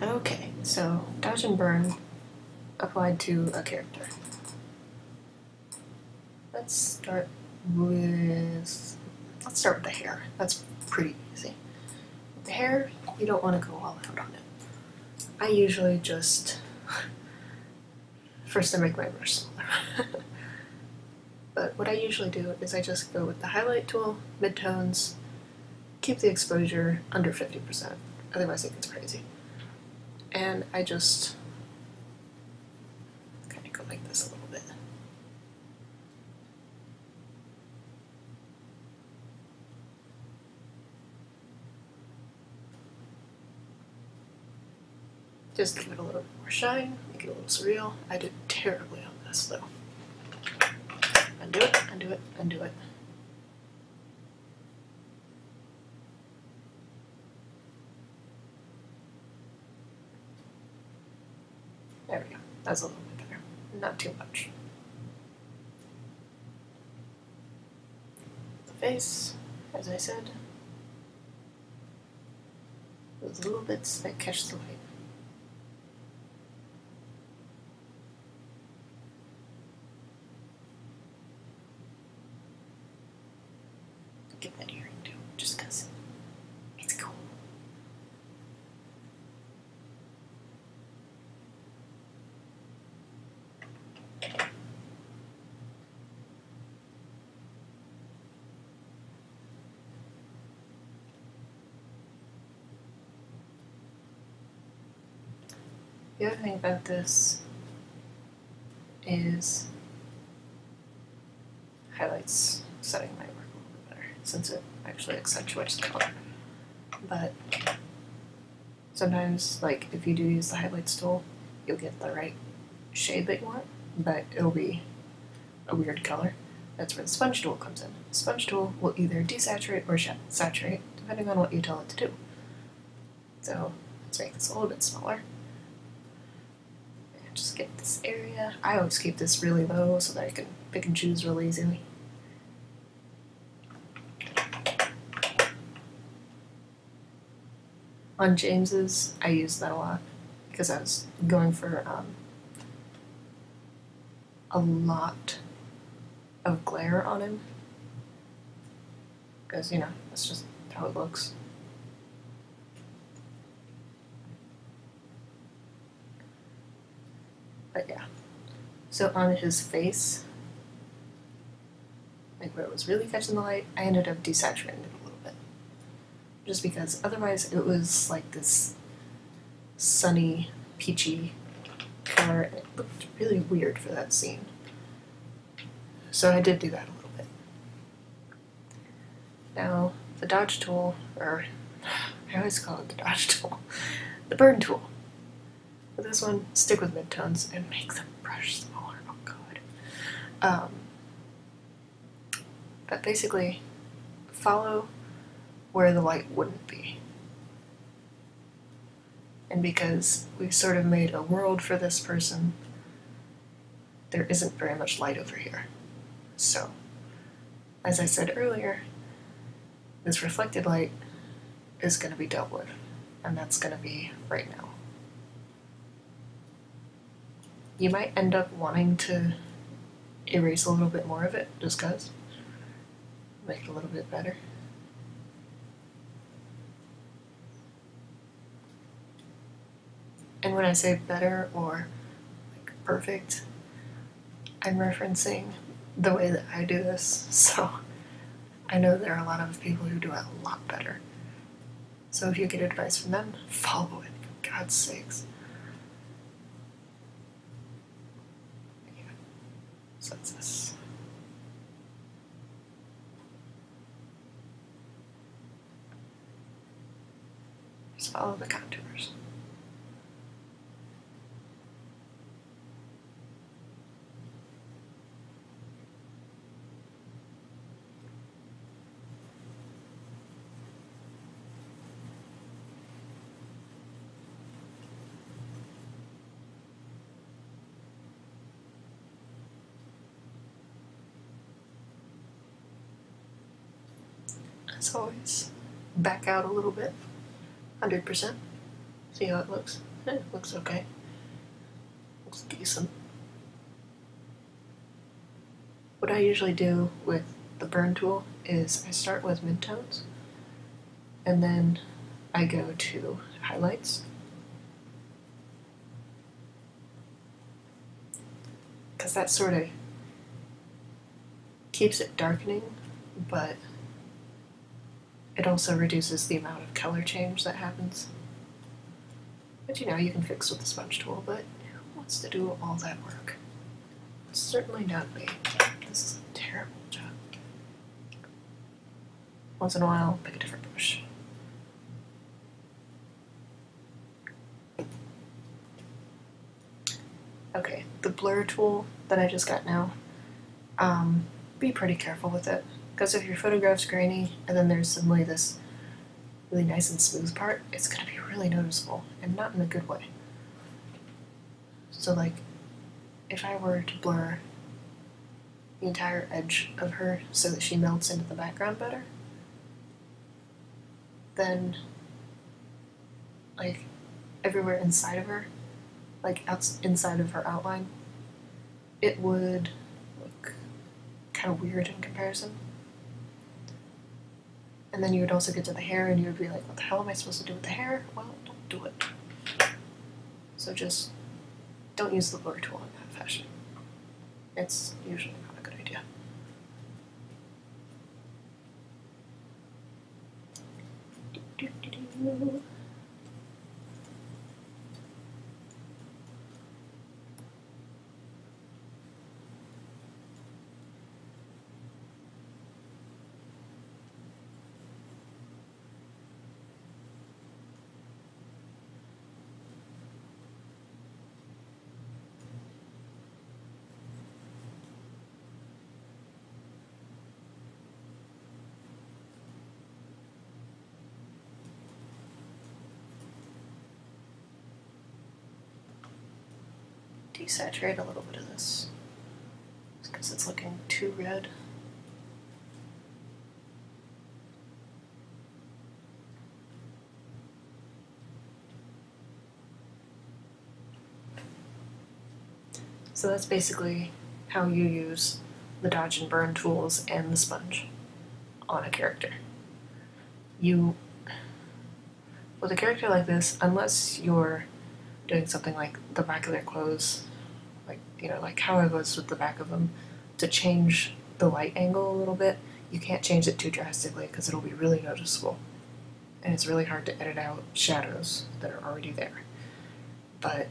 Okay, so dodge and burn applied to a character. Let's start with the hair. That's pretty easy. With the hair, you don't want to go all out on it. I usually just first I make my brush smaller. But what I usually do is I just go with the highlight tool, midtones, keep the exposure under 50%, otherwise it gets crazy. And I just kind of go like this a little bit. Just give it a little bit more shine, make it a little surreal. I did terribly on this though. Undo it, undo it, undo it. There we go. That's a little bit better. Not too much. The face, as I said, those little bits that catch the light. Get that earring too, just because it's cool. The other thing about this is highlights setting might work a little bit better since it actually accentuates the color. But sometimes, like if you do use the highlights tool, you'll get the right shade that you want, but it'll be a weird color. That's where the sponge tool comes in. The sponge tool will either desaturate or saturate, depending on what you tell it to do. So let's make this a little bit smaller. And just get this area. I always keep this really low so that I can pick and choose really easily. On James's, I used that a lot because I was going for a lot of glare on him because, you know, that's just how it looks. But yeah, so on his face, like where it was really catching the light, I ended up desaturating it a little bit. Just because otherwise it was like this sunny, peachy color, and it looked really weird for that scene. So I did do that a little bit. Now, the dodge tool, or I always call it the dodge tool, the burn tool. With this one, stick with midtones and make the brush smaller. Oh god. But basically, follow where the light wouldn't be. And because we've sort of made a world for this person, there isn't very much light over here. So, as I said earlier, this reflected light is going to be dealt with, and that's going to be right now. You might end up wanting to erase a little bit more of it, just because. Make it a little bit better. And when I say better or like perfect, I'm referencing the way that I do this, so I know there are a lot of people who do it a lot better. So if you get advice from them, follow it, for God's sakes. Yeah. So that's this. Just follow the contours. As always, back out a little bit, 100%. See how it looks? It looks okay. Looks decent. What I usually do with the burn tool is I start with midtones, and then I go to highlights. Because that sort of keeps it darkening, but it also reduces the amount of color change that happens. But you know, you can fix with the sponge tool, but who wants to do all that work? Certainly not me. This is a terrible job. Once in a while, pick a different brush. Okay, the blur tool that I just got now, be pretty careful with it, because if your photograph's grainy and then there's suddenly this really nice and smooth part, it's going to be really noticeable, and not in a good way. So like, if I were to blur the entire edge of her so that she melts into the background better, then like everywhere inside of her, like inside of her outline, it would look kind of weird in comparison. And then you would also get to the hair and you would be like, what the hell am I supposed to do with the hair? Well, don't do it. So just don't use the blur tool in that fashion. It's usually not a good idea. Desaturate a little bit of this because it's looking too red. So that's basically how you use the dodge and burn tools and the sponge on a character. With a character like this, unless you're doing something like the back of their clothes, like, you know, like how I was with the back of them, to change the light angle a little bit, you can't change it too drastically because it'll be really noticeable. And it's really hard to edit out shadows that are already there. But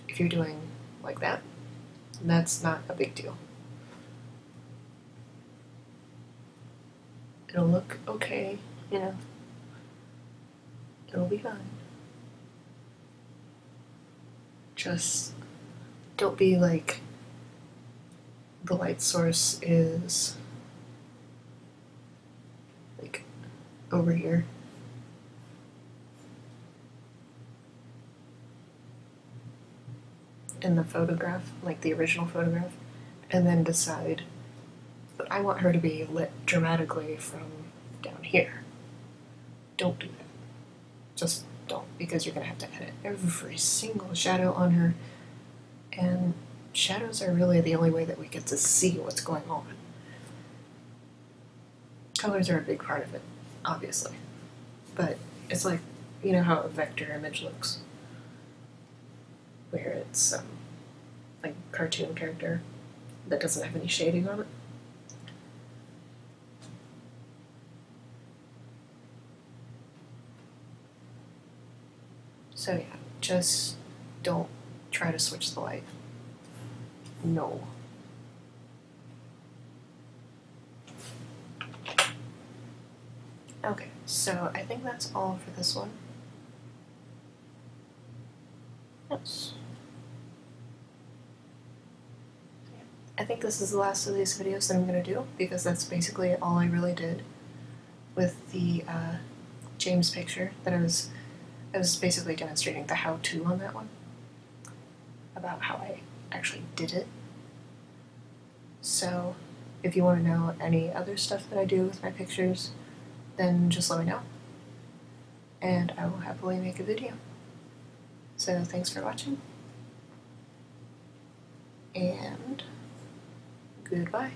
if you're doing like that, that's not a big deal. It'll look okay, you know. It'll be fine. Just don't be like the light source is like over here. In the photograph, like the original photograph, and then decide that I want her to be lit dramatically from down here. Don't do that. Just don't, because you're going to have to edit every single shadow on her, and shadows are really the only way that we get to see what's going on. Colors are a big part of it, obviously, but it's like, you know how a vector image looks, where it's like a cartoon character that doesn't have any shading on it. So yeah, just don't try to switch the light. No. Okay, so I think that's all for this one. Yes. I think this is the last of these videos that I'm going to do, because that's basically all I really did with the James picture that I was basically demonstrating the how-to on that one, about how I actually did it. So if you want to know any other stuff that I do with my pictures, then just let me know, and I will happily make a video. So thanks for watching, and goodbye.